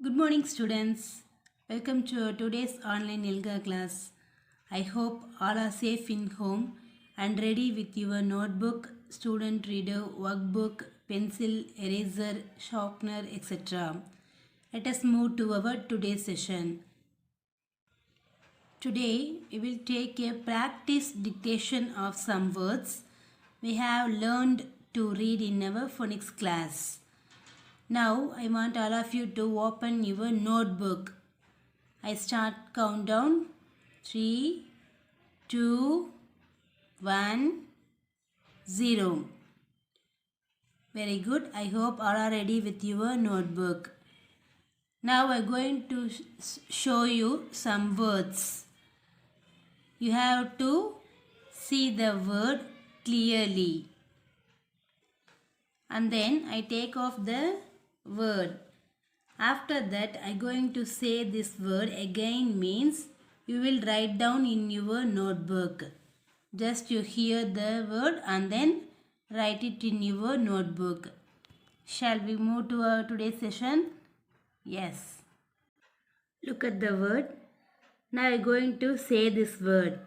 Good morning, students. Welcome to today's online Yoga class. I hope all are safe in home and ready with your notebook, student reader, workbook, pencil, eraser, sharpener, etc. Let us move to our today's session. Today we will take a practice dictation of some words we have learned to read in our phonics class. Now I want all of you to open your notebook. I start countdown. 3, 2, 1, 0. Very good. I hope all are ready with your notebook. Now I am going to show you some words. You have to see the word clearly. And then I take off the word. After that I am going to say this word again, means you will write down in your notebook. Just you hear the word and then write it in your notebook. Shall we move to our today's session? Yes. Look at the word. Now I am going to say this word.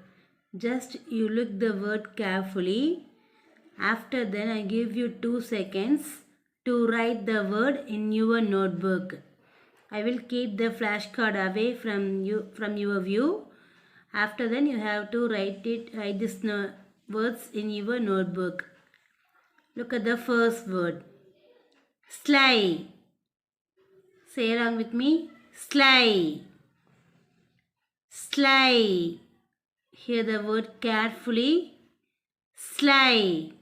Just you look the word carefully. After then I give you 2 seconds to write the word in your notebook. I will keep the flashcard away from your view. After then you have to write these words in your notebook. Look at the first word. Sly. Say along with me. Sly. Sly. Hear the word carefully. Sly.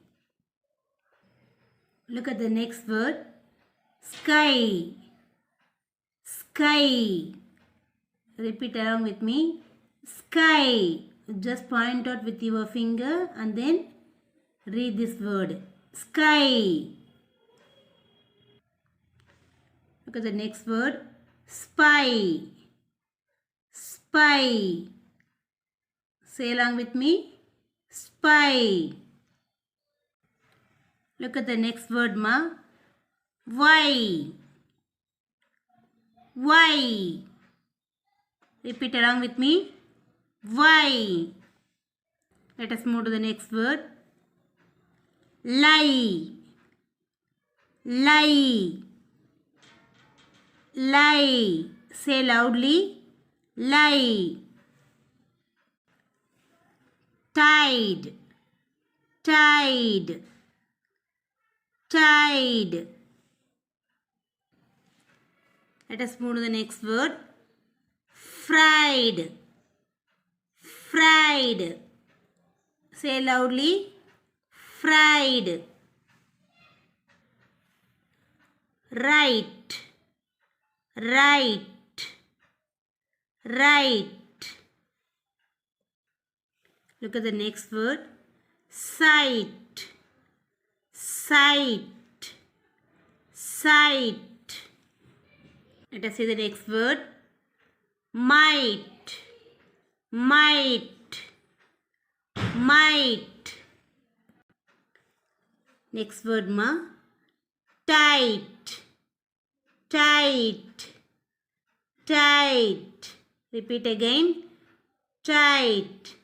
Look at the next word. Sky. Sky. Repeat along with me. Sky. Just point out with your finger and then read this word. Sky. Look at the next word. Spy. Spy. Say along with me. Spy. Look at the next word, ma. Why. Why. Repeat along with me. Why. Let us move to the next word. Lie. Lie. Lie. Say loudly. Lie. Tide. Tide. Tide. Let us move to the next word. Fried. Fried. Say loudly. Fried. Right. Right. Right. Look at the next word. Sight. Sight. Sight. Let us see the next word. Might. Might. Might. Next word, ma. Tight. Tight. Tight. Repeat again. Tight.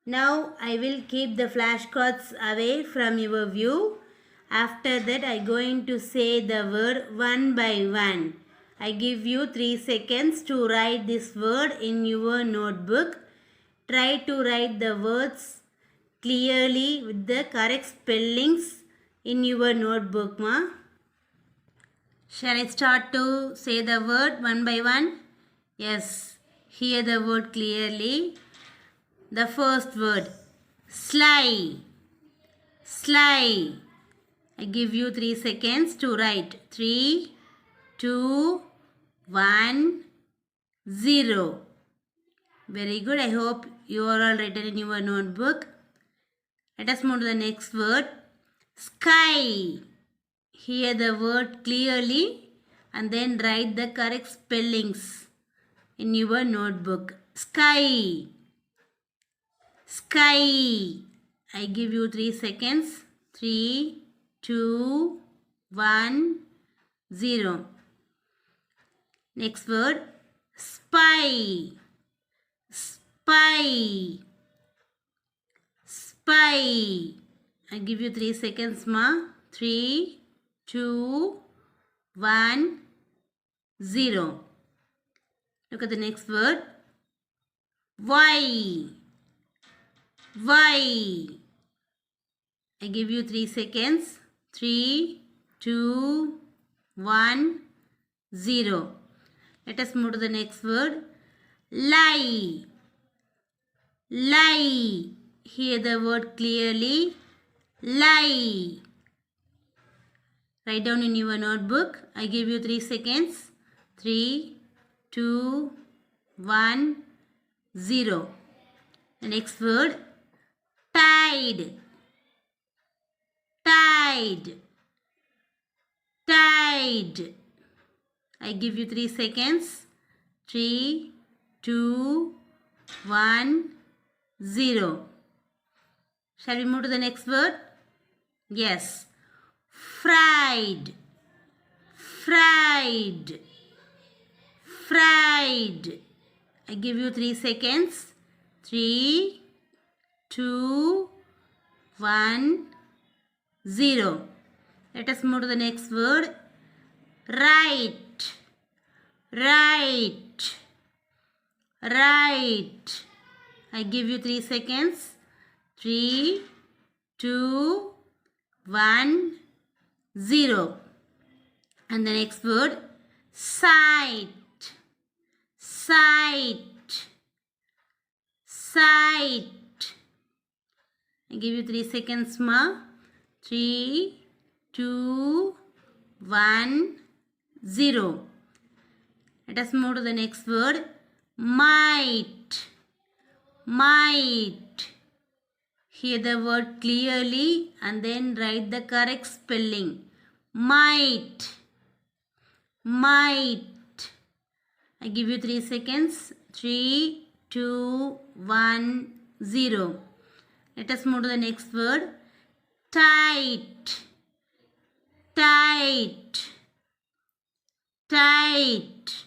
Now I will keep the flashcards away from your view. After that I am going to say the word one by one. I give you 3 seconds to write this word in your notebook. Try to write the words clearly with the correct spellings in your notebook, ma. Shall I start to say the word one by one? Yes. Hear the word clearly. The first word. Sly. Sly. I give you 3 seconds to write. 3, 2, 1, 0. Very good. I hope you are all written in your notebook. Let us move to the next word. Sky. Hear the word clearly and then write the correct spellings in your notebook. Sky. Sky. I give you 3 seconds. 3, 2, 1, 0. Next word, spy. Spy. Spy. I give you 3 seconds, ma. 3, 2, 1, 0. Look at the next word. Why? Why? I give you 3 seconds. 3, 2, 1, 0. Let us move to the next word. Lie. Lie. Hear the word clearly. Lie. Write down in your notebook. I give you 3 seconds. 3, 2, 1, 0. The next word, tide. Tide. Tide. I give you 3 seconds. 3, 2, 1, 0. Shall we move to the next word? Yes. Fried. Fried. Fried. I give you 3 seconds. 3, 2, 1, 0. Let us move to the next word. Right. Right. Right. I give you 3 seconds. 3, 2, 1, 0. And the next word, sight. Sight. Sight. I give you 3 seconds, ma. 3, 2, 1, 0. Let us move to the next word. Might. Might. Hear the word clearly and then write the correct spelling. Might. Might. I give you 3 seconds. 3, 2, 1, 0. Let us move to the next word. Tight. Tight. Tight.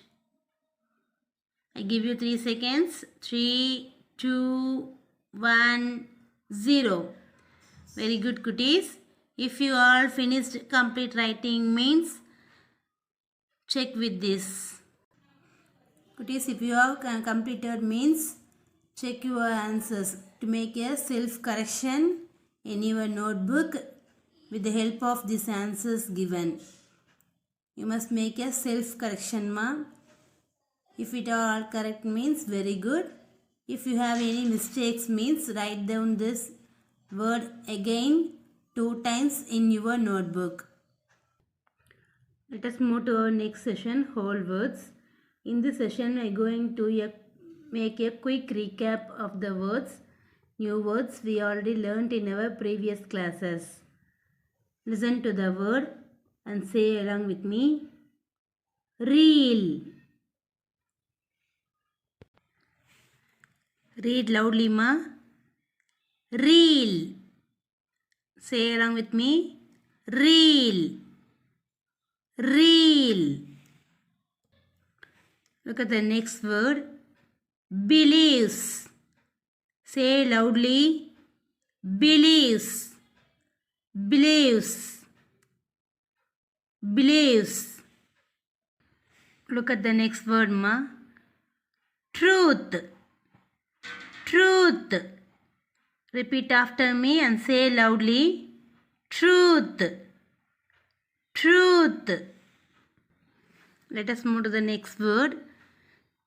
I give you 3 seconds. 3, 2, 1, 0. Very good, cuties. If you all finished complete writing means check with this. Cuties, if you have completed means check your answers to make a self-correction in your notebook with the help of these answers given. You must make a self-correction, ma. If it all correct means very good. If you have any mistakes means write down this word again 2 times in your notebook. Let us move to our next session, whole words. In this session, I am going to make a quick recap of the words, new words we already learnt in our previous classes. Listen to the word and say along with me. Reel. Read loudly, ma. Reel. Say along with me. Reel. Reel. Look at the next word. Believes. Say loudly. Believes. Believes. Believes. Look at the next word, ma. Truth. Truth. Repeat after me and say loudly. Truth. Truth. Let us move to the next word.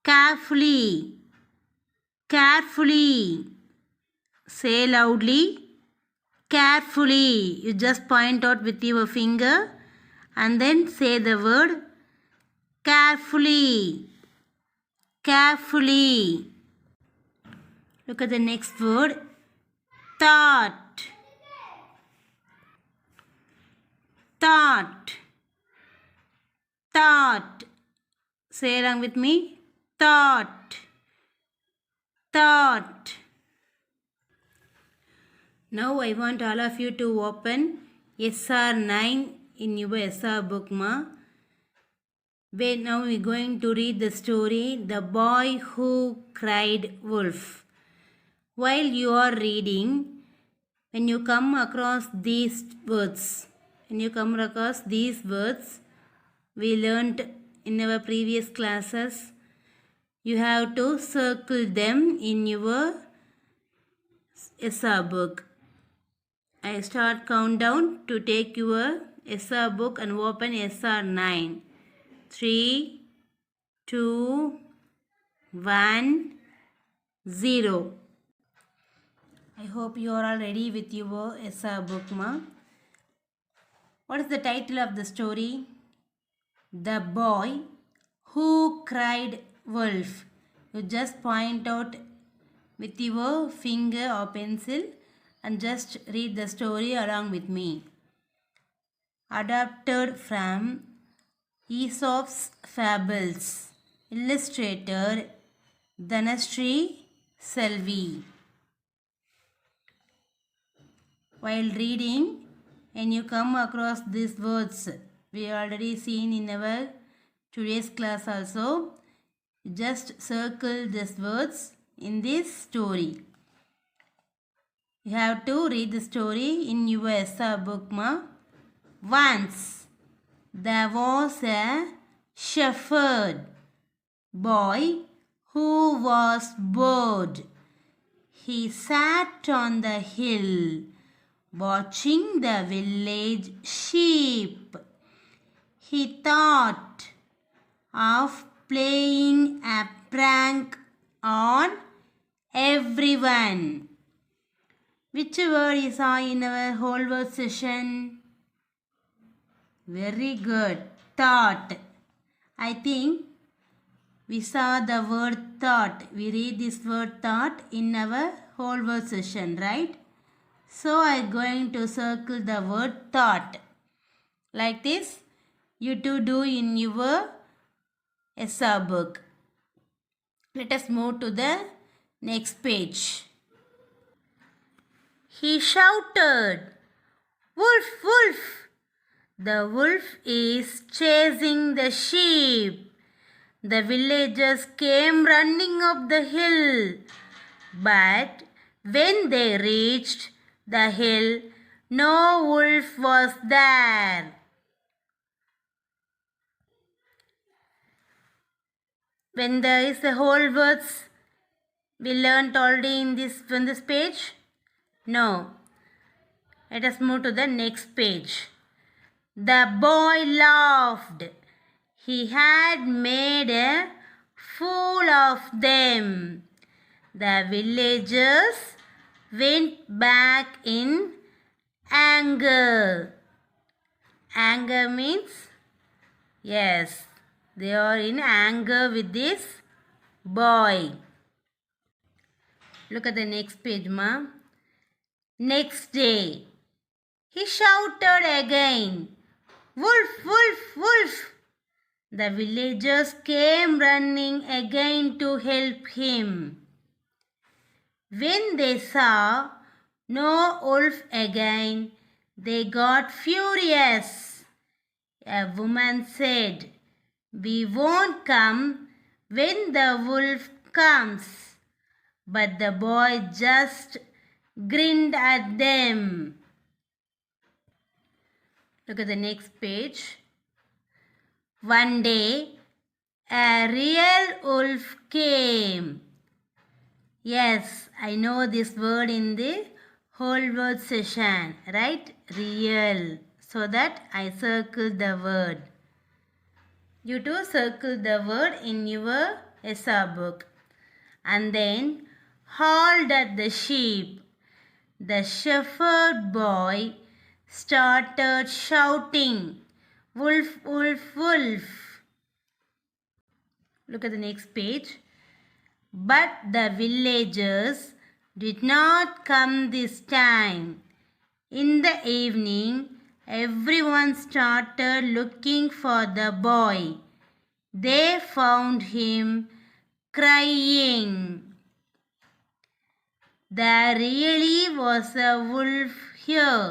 Carefully. Carefully. Say loudly. Carefully. You just point out with your finger and then say the word carefully. Carefully. Look at the next word. Thought. Thought. Thought. Say along with me. Thought. Thought. Now I want all of you to open SR9 in your SR book, ma. Now we're going to read the story, The Boy Who Cried Wolf. While you are reading, when you come across these words, we learnt in our previous classes, you have to circle them in your SR book. I start countdown to take your SR book and open SR 9. 3, 2, 1, 0. I hope you are all ready with your SR book, ma. What is the title of the story? The Boy Who Cried Wolf. You just point out with your finger or pencil and just read the story along with me. Adapted from Aesop's Fables. Illustrator Dhanashree Selvi. While reading, when you come across these words, we already seen in our today's class also, just circle these words in this story. You have to read the story in your SR book, ma. Once there was a shepherd boy who was bored. He sat on the hill watching the village sheep. He thought of playing a prank on everyone. Which word you saw in our whole word session? Very good. Thought. I think we saw the word thought. We read this word thought in our whole word session, right? So I am going to circle the word thought. Like this, you too do in your SR book. Let us move to the next page. He shouted, "Wolf, wolf! The wolf is chasing the sheep." The villagers came running up the hill. But when they reached the hill, no wolf was there. When there is the whole words we learnt already in this page? No. Let us move to the next page. The boy laughed. He had made a fool of them. The villagers went back in anger. Anger means, yes, they are in anger with this boy. Look at the next page, ma. Next day, he shouted again, "Wolf, wolf, wolf!" The villagers came running again to help him. When they saw no wolf again, they got furious. A woman said, "We won't come when the wolf comes." But the boy just grinned at them. Look at the next page. One day, a real wolf came. Yes, I know this word in the whole word session, right? Real. So that I circle the word. You too circle the word in your SR book. And then hauled at the sheep. The shepherd boy started shouting, "Wolf, wolf, wolf!" Look at the next page. But the villagers did not come this time. In the evening, everyone started looking for the boy. They found him crying. There really was a wolf here.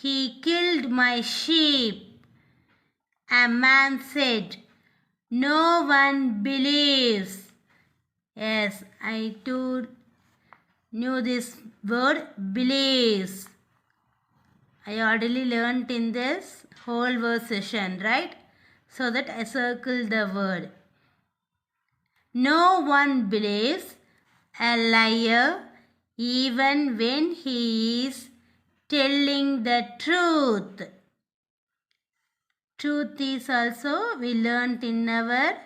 He killed my sheep. A man said, No one believes. Yes, I too knew this word believes. I already learnt in this whole verse session, right? So that I circle the word. No one believes a liar even when he is telling the truth. Truth is also we learnt in our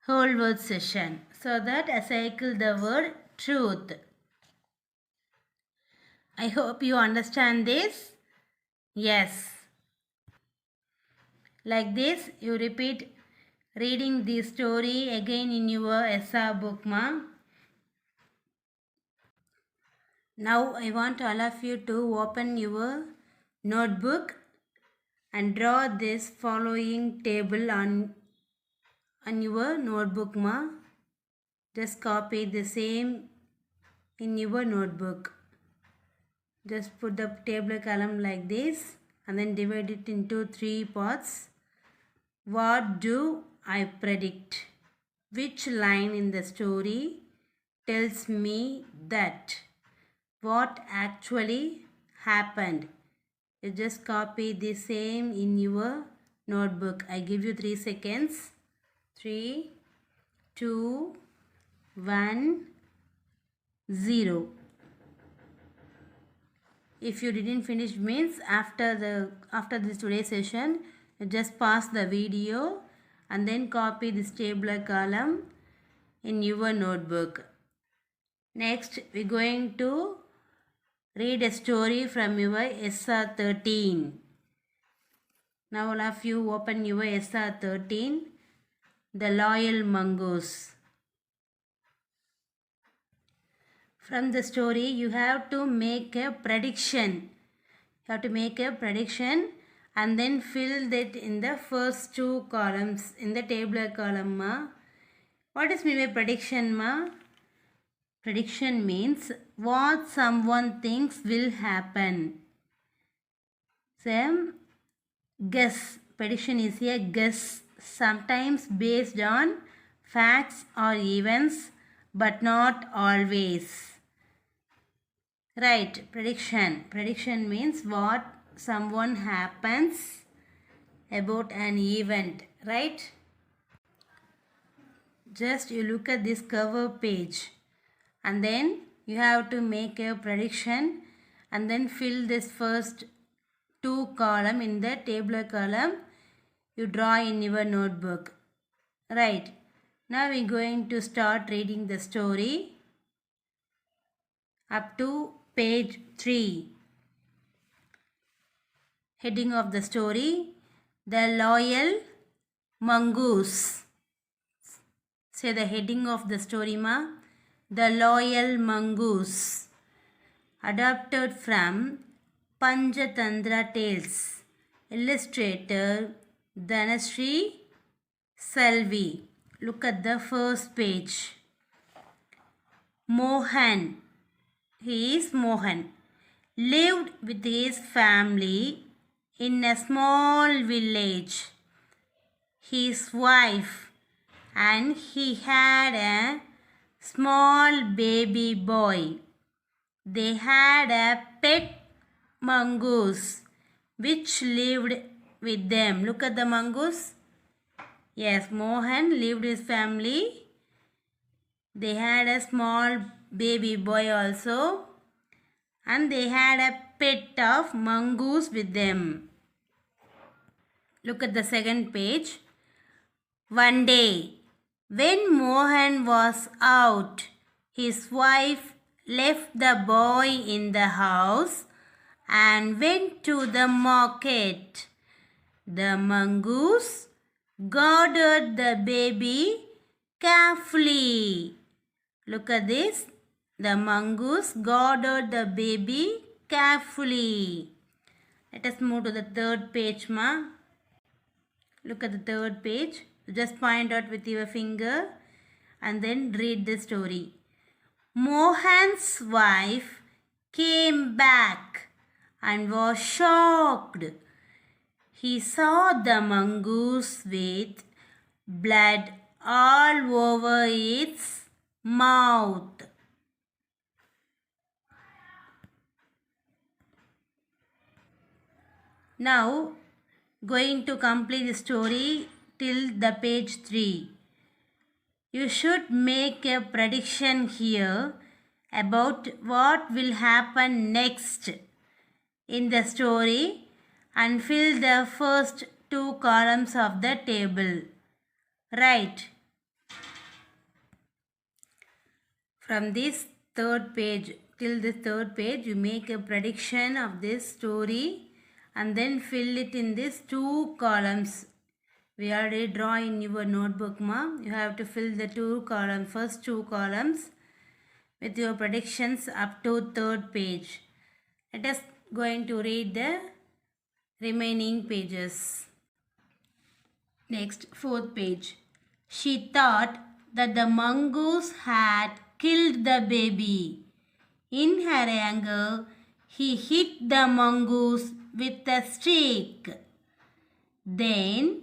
whole word session. So that I cycle the word truth. I hope you understand this. Yes. Like this, you repeat reading the story again in your SR book, ma. Now I want all of you to open your notebook and draw this following table on your notebook, ma. Just copy the same in your notebook. Just put the table column like this and then divide it into 3 parts. What do I predict? Which line in the story tells me that? What actually happened? You just copy the same in your notebook. I give you 3 seconds. 3, 2, 1, 0. If you didn't finish means after this today's session, you just pause the video and then copy this tabular column in your notebook. Next, we're going to read a story from your SR 13. Now all of you open your SR 13, The Loyal Mongoose. From the story, you have to make a prediction. You have to make a prediction and then fill that in the first 2 columns in the tabular column, ma. What is mean by prediction, ma? Prediction means what someone thinks will happen. Same guess. Prediction is a guess, sometimes based on facts or events, but not always. Right, prediction. Prediction means what someone happens about an event, right? Just you look at this cover page and then you have to make a prediction and then fill this first 2 column in the tabular column you draw in your notebook. Right. Now we're going to start reading the story up to page 3. Heading of the story, The Loyal Mongoose. Say the heading of the story, ma. The Loyal Mongoose. Adapted from Panchatantra Tales. Illustrator Dhanashree Salvi. Look at the first page. Mohan. He is Mohan. Lived with his family in a small village. His wife and he had a small baby boy. They had a pet mongoose which lived with them. Look at the mongoose. Yes, Mohan lived with his family. They had a small baby boy also. And they had a pet of mongoose with them. Look at the second page. One day, when Mohan was out, his wife left the boy in the house and went to the market. The mongoose guarded the baby carefully. Look at this. The mongoose guarded the baby carefully. Let us move to the third page, ma. Look at the third page. Just point out with your finger and then read the story. Mohan's wife came back and was shocked. He saw the mongoose with blood all over its mouth. Now, going to complete the story till the page 3. You should make a prediction here about what will happen next in the story and fill the first 2 columns of the table. Right. From this third page till the third page, you make a prediction of this story and then fill it in these 2 columns. We already draw in your notebook, ma. You have to fill the 2 columns, first 2 columns with your predictions up to third page. Let us going to read the remaining pages. Next, fourth page. She thought that the mongoose had killed the baby. In her anger, he hit the mongoose with a stick. Then,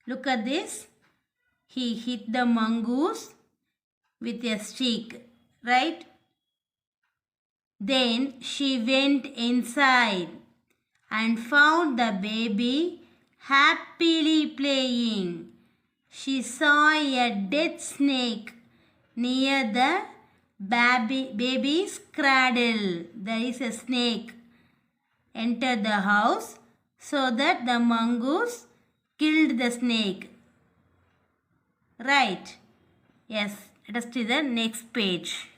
look at this. He hit the mongoose with a stick, right? Then she went inside and found the baby happily playing. She saw a dead snake near the baby's cradle. There is a snake entered the house so that the mongoose killed the snake. Right. Yes, let us see the next page.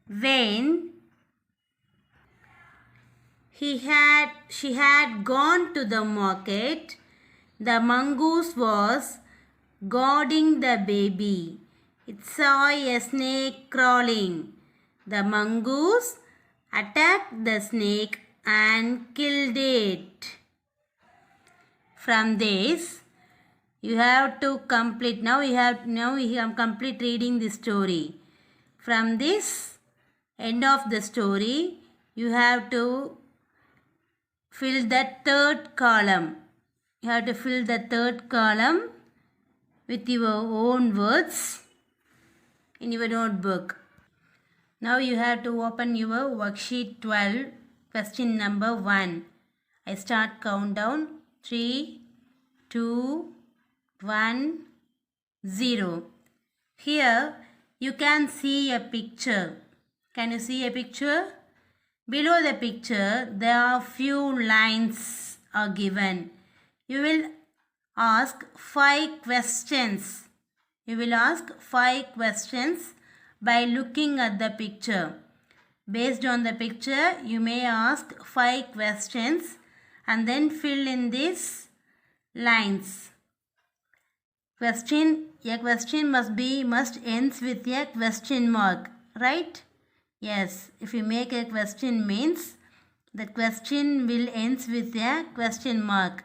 When she had gone to the market, the mongoose was guarding the baby. It saw a snake crawling. The mongoose attacked the snake and killed it. From this, you have to complete. Now we have complete reading the story. From this end of the story, you have to fill the third column. You have to fill the third column with your own words in your notebook. Now you have to open your worksheet 12, question number 1. I start countdown. 3, 2, 1, 0. Here you can see a picture. Can you see a picture? Below the picture, there are few lines are given. You will ask 5 questions. You will ask 5 questions by looking at the picture. Based on the picture, you may ask 5 questions and then fill in these lines. A question must ends with a question mark, right? Yes, if you make a question means the question will ends with a question mark.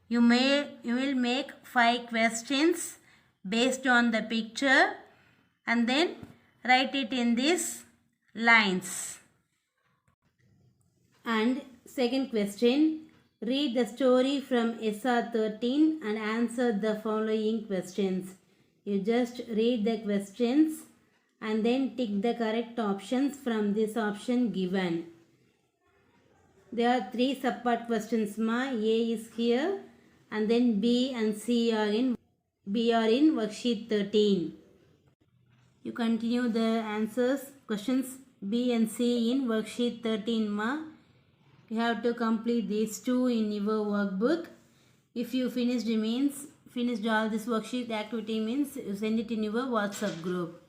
You will make 5 questions based on the picture and then write it in these lines. And second question, read the story from SR 13 and answer the following questions. You just read the questions and then tick the correct options from this option given. There are 3 subpart questions, ma. A is here and then B and C are in worksheet 13. You continue the answers, questions B and C in worksheet 13, ma. You have to complete these 2 in your workbook. If you finished all this worksheet activity means you send it in your WhatsApp group.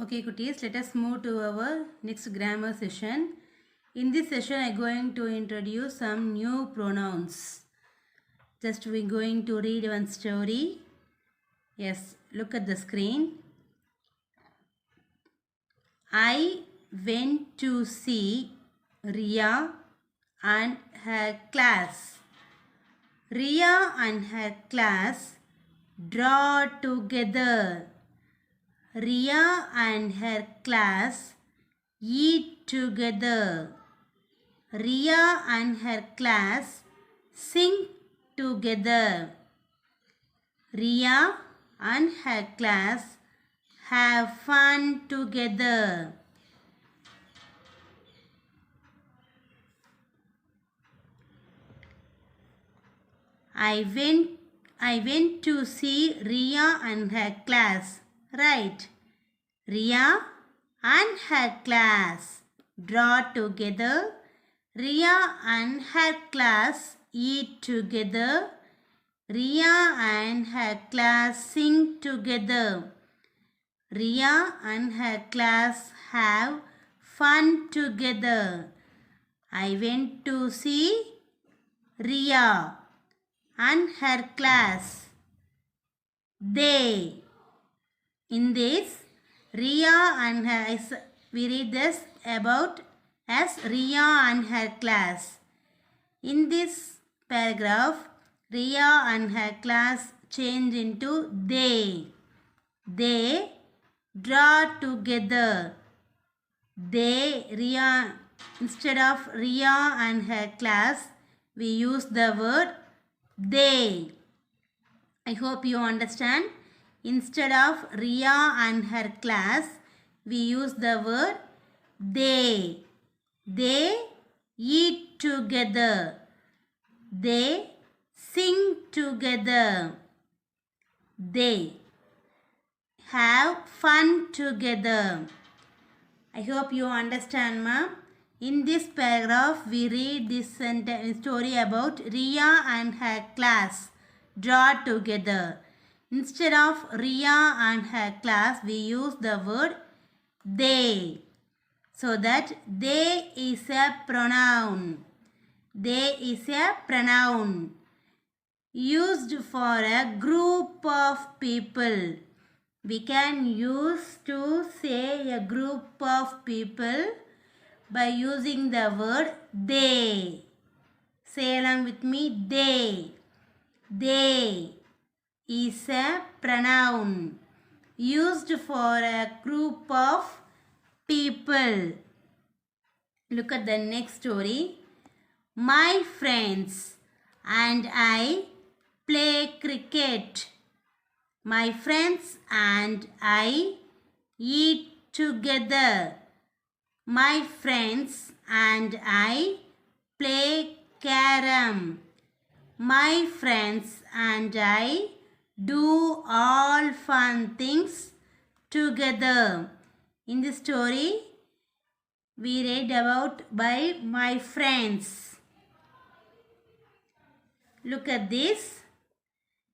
Okay, cuties, let us move to our next grammar session. In this session, I am going to introduce some new pronouns. Just we are going to read one story. Yes, look at the screen. I went to see Ria and her class. Ria and her class draw together. Ria and her class eat together. Ria and her class sing together. Ria and her class have fun together. I went to see Ria and her class. Right. Ria and her class draw together. Ria and her class eat together. Ria and her class sing together. Ria and her class have fun together. I went to see Ria and her class. They. In this, Ria and her, we read this about as Ria and her class. In this paragraph, Ria and her class change into they. They draw together. They, Ria, instead of Ria and her class, we use the word they. I hope you understand. Instead of Ria and her class, we use the word they. They eat together. They sing together. They have fun together. I hope you understand, ma'am. In this paragraph, we read this story about Ria and her class draw together. Instead of Ria and her class, we use the word they. So that they is a pronoun. They is a pronoun used for a group of people. We can use to say a group of people by using the word they. Say along with me, they. They is a pronoun used for a group of people. Look at the next story. My friends and I play cricket. My friends and I eat together. My friends and I play carom. My friends and I do all fun things together. In this story, we read about by my friends. Look at this.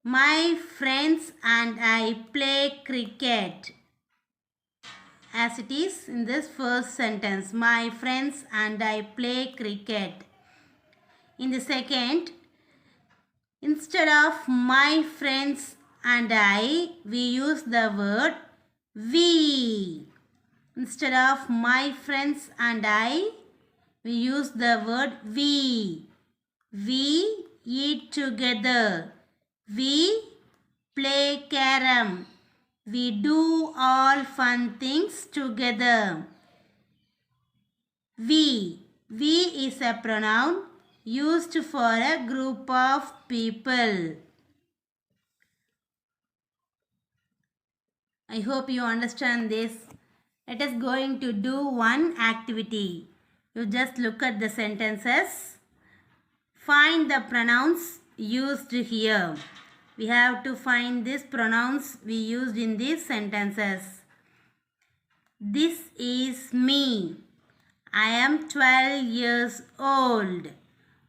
My friends and I play cricket. As it is in this first sentence, my friends and I play cricket. In the second, instead of my friends and I, we use the word we. Instead of my friends and I, we use the word we. We eat together. We play carom. We do all fun things together. We. We is a pronoun used for a group of people. I hope you understand this. Let us going to do one activity. You just look at the sentences. Find the pronouns used here. We have to find these pronouns we used in these sentences. This is me. I am 12 years old.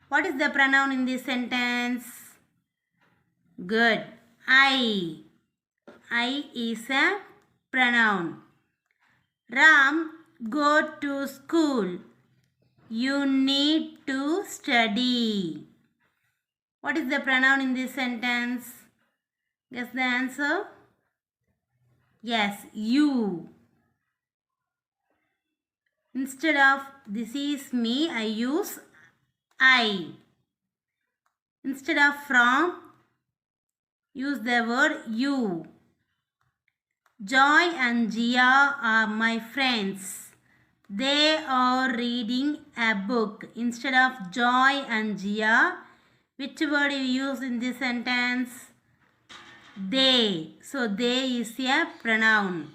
What is the pronoun in this sentence? Good. I. I is a pronoun. Ram, go to school. You need to study. What is the pronoun in this sentence? Guess the answer? Yes, you. Instead of this is me, I use I. Instead of from, use the word you. Joy and Gia are my friends. They are reading a book. Instead of Joy and Gia, which word you use in this sentence? they. So they is a pronoun.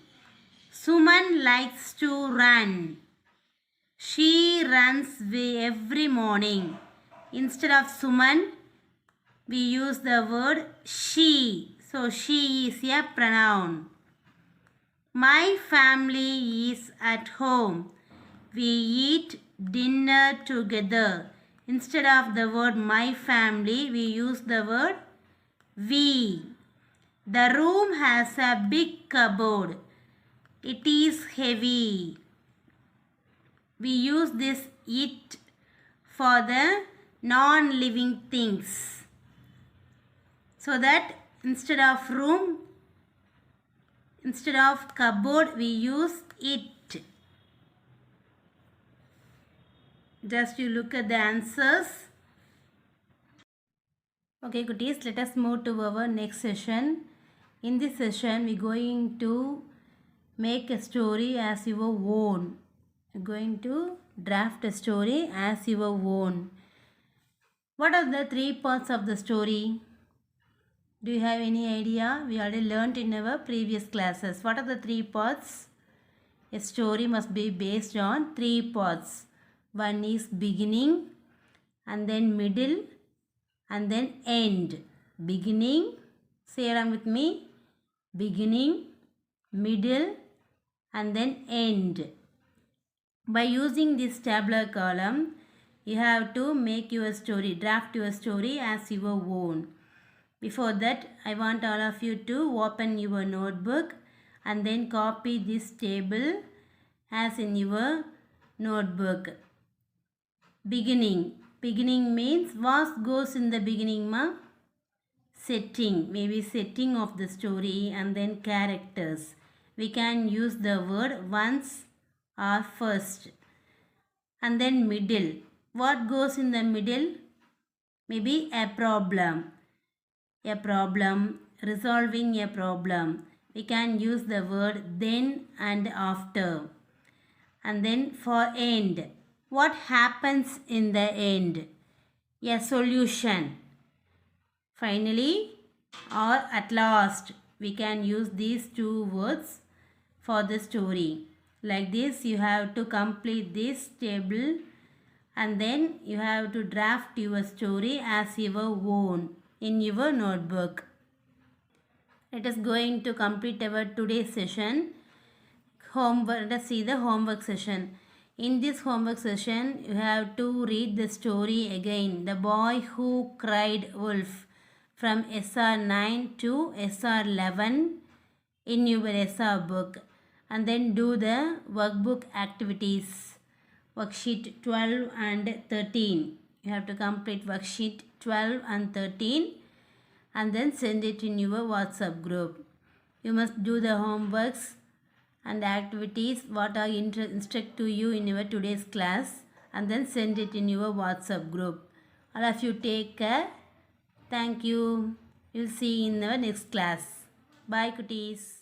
Suman likes to run. She runs every morning. Instead of Suman, we use the word she. So she is a pronoun. My family is at home. We eat dinner together. Instead of the word my family, we use the word we. The room has a big cupboard. It is heavy. We use this it for the non-living things. So that instead of room, instead of cupboard, we use it. Just you look at the answers. Okay, goodies, let us move to our next session. In this session, we are going to make a story as your own. We are going to draft a story as your own. What are the 3 parts of the story? Do you have any idea? We already learnt in our previous classes. What are the 3 parts? A story must be based on 3 parts. One is beginning, and then middle, and then end. Beginning, say along with me. Beginning, middle, and then end. By using this tabular column, you have to make your story, draft your story as your own. Before that, I want all of you to open your notebook and then copy this table as in your notebook. Beginning. Beginning means what goes in the beginning, ma? Setting. Maybe setting of the story, and then characters. We can use the word once or first. And then middle. What goes in the middle? Maybe a problem. A problem, resolving a problem. We can use the word then and after. And then for end. What happens in the end? A solution. Finally or at last. We can use these 2 words for the story. Like this, you have to complete this table, and then you have to draft your story as your own in your notebook. Let us going to complete our today's session. Let us see the homework session. In this homework session, you have to read the story again. The Boy Who Cried Wolf, from SR 9 to SR 11 in your SR book. And then do the workbook activities. Worksheet 12 and 13. You have to complete worksheet 12 and 13 and then send it in your WhatsApp group. You must do the homeworks and activities what are instruct to you in your today's class, and then send it in your WhatsApp group. All of you take care. Thank you. We'll see you in our next class. Bye, cuties.